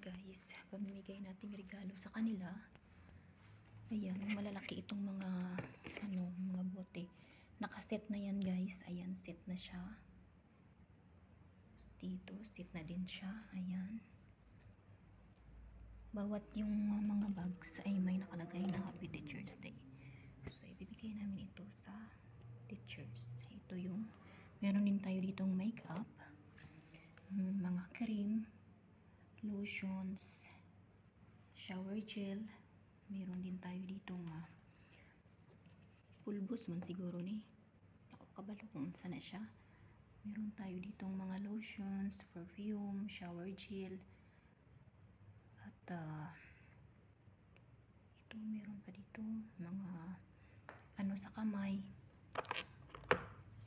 guys, pamimigay nating regalo sa kanila. Ayan, malalaki itong mga mga bote. Nakaset na yan guys. Ayan, set na siya. Dito, set na din siya. Ayan. Bawat yung mga bags ay may nakalagay na Happy Teacher's Day. So, ibibigay namin ito sa teachers. Ito yung, meron din tayo ditong makeup, mga cream, lotions, shower gel. Meron din tayo ditong pulbos man siguro ni. Nakakabalo kung saan na siya. Meron tayo ditong mga lotions, perfume, shower gel. At ito meron pa dito mga ano sa kamay,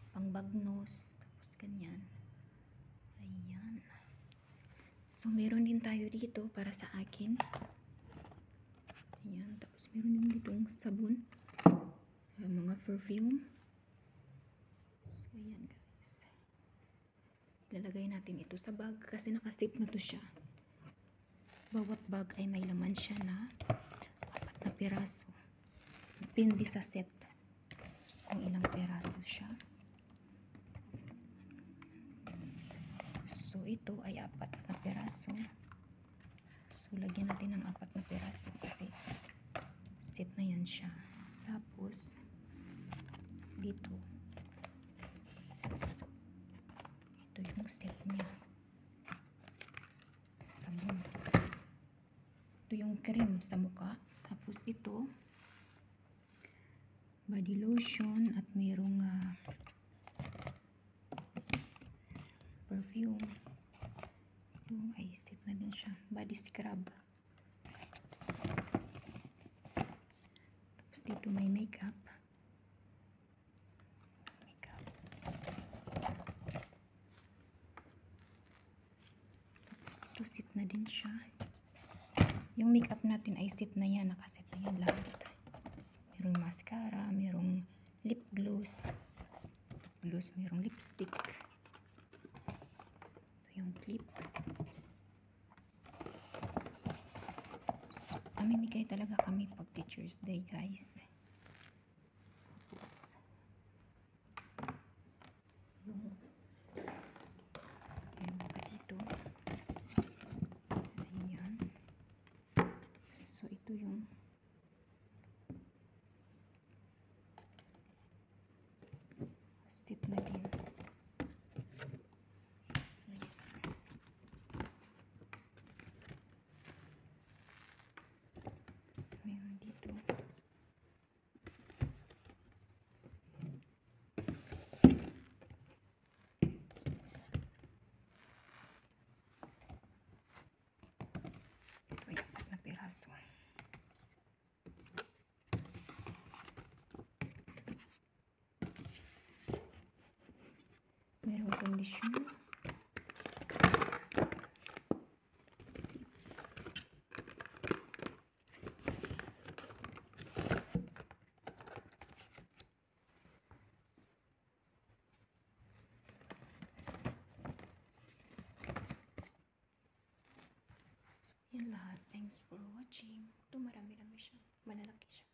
pang bagnos, tapos ganyan. Ayan. So meron din tayo dito para sa akin. Ayan, tapos meron din ditong sabon, mga perfume. So ayan guys, ilalagay natin ito sa bag kasi nakasip na to siya. Bawat bag ay may laman siya na 4 na piraso. Depende sa set kung ilang piraso siya. So ito ay 4 na piraso. So lagyan natin ng 4 na piraso kasi set na yan siya. Tapos dito, ito yung set niya. Sabon. Ito yung cream sa mukha. Tapos ito, body lotion at mayroong perfume. Yung ay set na din siya. Body scrub. Tapos dito may makeup. Tapos ito set na din siya. Yung makeup natin ay set na yan. Nakaset na yan lahat. Merong mascara, merong lip gloss, merong lipstick. Ito yung clip. So, mamimigay talaga kami pag Teacher's Day guys. Tapos, yung pa dito. Ayan. So, ito yung set na din. So, meron dito. Ito ay 4 na piraso. Merong conditioner. So, yan lahat. Thanks for watching. Ito marami-rami siya. Malalaki siya.